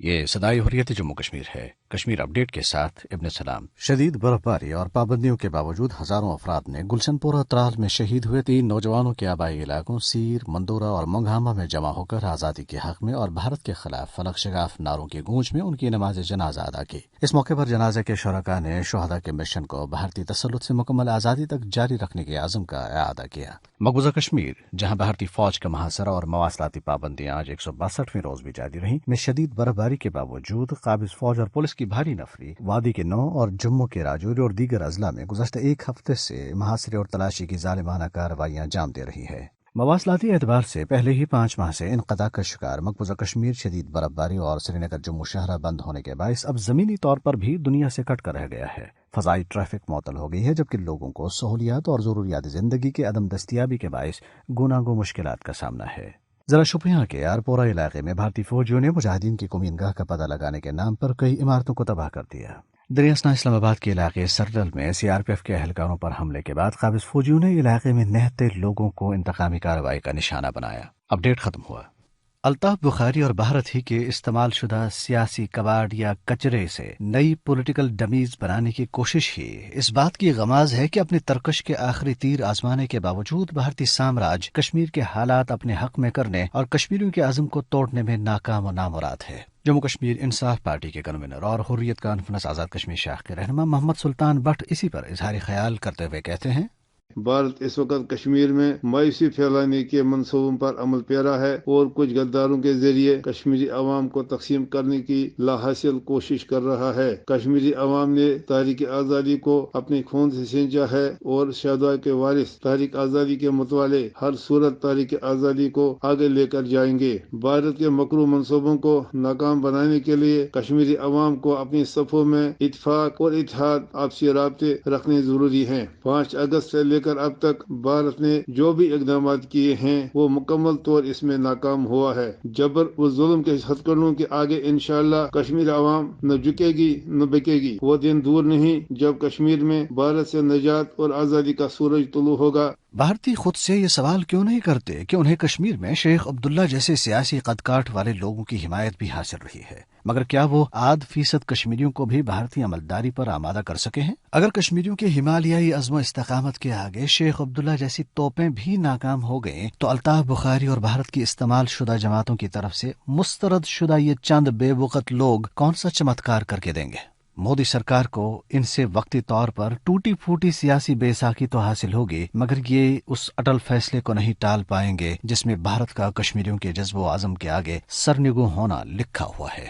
یہ صدائے حریت جموں کشمیر ہے۔ کشمیر اپڈیٹ کے ساتھ ابن سلام۔ شدید برفباری اور پابندیوں کے باوجود ہزاروں افراد نے گلشن پورہ ترال میں شہید ہوئے 3 نوجوانوں کے آبائی علاقوں سیر، مندورہ اور منگھاما میں جمع ہو کر آزادی کے حق میں اور بھارت کے خلاف فلک شگاف نعروں کی گونج میں ان کی نماز جنازہ ادا کی۔ اس موقع پر جنازے کے شرکاء نے شہداء کے مشن کو بھارتی تسلط سے مکمل آزادی تک جاری رکھنے کے عزم کا اعادہ کیا۔ مقبوضہ کشمیر، جہاں بھارتی فوج کا محاصرہ اور مواصلاتی پابندیاں آج 162ویں روز بھی جاری رہیں، میں شدید برفباری کے باوجود قابض فوج اور پولیس کی بھاری نفری وادی کے 9 اور جموں کے راجوری اور دیگر اضلاع میں گزشتہ ایک ہفتے سے محاصرے اور تلاشی کی ظالمانہ کارروائیاں انجام دے رہی ہے۔ مواصلاتی اعتبار سے پہلے ہی 5 ماہ سے انقطاع کا شکار مقبوضہ کشمیر شدید برفباری اور سری نگر جموں شاہراہ بند ہونے کے باعث اب زمینی طور پر بھی دنیا سے کٹ کر رہ گیا ہے۔ فضائی ٹریفک معطل ہو گئی ہے، جبکہ لوگوں کو سہولیات اور ضروریات زندگی کے عدم دستیابی کے باعث گوناگوں مشکلات کا سامنا ہے۔ ضلع شوپیاں کے آرپورہ علاقے میں بھارتی فوجیوں نے مجاہدین کی کمینگاہ کا پتہ لگانے کے نام پر کئی عمارتوں کو تباہ کر دیا۔ دریاسنا اسلام آباد کے علاقے سرڈل میں CRPF کے اہلکاروں پر حملے کے بعد قابض فوجیوں نے علاقے میں نہتے لوگوں کو انتقامی کارروائی کا نشانہ بنایا۔ اپڈیٹ ختم ہوا۔ الطاف بخاری اور بھارت ہی کے استعمال شدہ سیاسی کباڑ یا کچرے سے نئی پولیٹیکل ڈمیز بنانے کی کوشش ہی اس بات کی غماز ہے کہ اپنی ترکش کے آخری تیر آزمانے کے باوجود بھارتی سامراج کشمیر کے حالات اپنے حق میں کرنے اور کشمیریوں کے عزم کو توڑنے میں ناکام و نامراد ہے۔ جموں کشمیر انصاف پارٹی کے کنوینر اور حریت کانفرنس آزاد کشمیر شاخ کے رہنما محمد سلطان بٹ اسی پر اظہار خیال کرتے ہوئے کہتے ہیں، بھارت اس وقت کشمیر میں مایوسی پھیلانے کے منصوبوں پر عمل پیرا ہے اور کچھ غداروں کے ذریعے کشمیری عوام کو تقسیم کرنے کی لاحاصل کوشش کر رہا ہے۔ کشمیری عوام نے تحریک آزادی کو اپنے خون سے سینچا ہے اور شہداء کے وارث تحریک آزادی کے متوالے ہر صورت تحریک آزادی کو آگے لے کر جائیں گے۔ بھارت کے مکروہ منصوبوں کو ناکام بنانے کے لیے کشمیری عوام کو اپنی صفوں میں اتفاق اور اتحاد آپسی رابطے رکھنے ضروری ہیں۔ 5 اگست سے لے کر اب تک بھارت نے جو بھی اقدامات کیے ہیں وہ مکمل طور اس میں ناکام ہوا ہے۔ جبر و ظلم کے ہتھکڑوں کے آگے انشاءاللہ کشمیر عوام نہ جھکے گی نہ بکے گی۔ وہ دن دور نہیں جب کشمیر میں بھارت سے نجات اور آزادی کا سورج طلوع ہوگا۔ بھارتی خود سے یہ سوال کیوں نہیں کرتے کہ انہیں کشمیر میں شیخ عبداللہ جیسے سیاسی قد کاٹ والے لوگوں کی حمایت بھی حاصل رہی ہے، مگر کیا وہ 8% کشمیریوں کو بھی بھارتی عملداری پر آمادہ کر سکے ہیں؟ اگر کشمیریوں کے ہمالیائی عزم و استقامت کے آگے شیخ عبداللہ جیسی توپیں بھی ناکام ہو گئیں تو الطاف بخاری اور بھارت کی استعمال شدہ جماعتوں کی طرف سے مسترد شدہ یہ چند بے وقت لوگ کون سا چمتکار کر کے دیں گے؟ مودی سرکار کو ان سے وقتی طور پر ٹوٹی پھوٹی سیاسی بے ساکھی تو حاصل ہوگی، مگر یہ اس اٹل فیصلے کو نہیں ٹال پائیں گے جس میں بھارت کا کشمیریوں کے جذب و عزم کے آگے سرنگوں ہونا لکھا ہوا ہے۔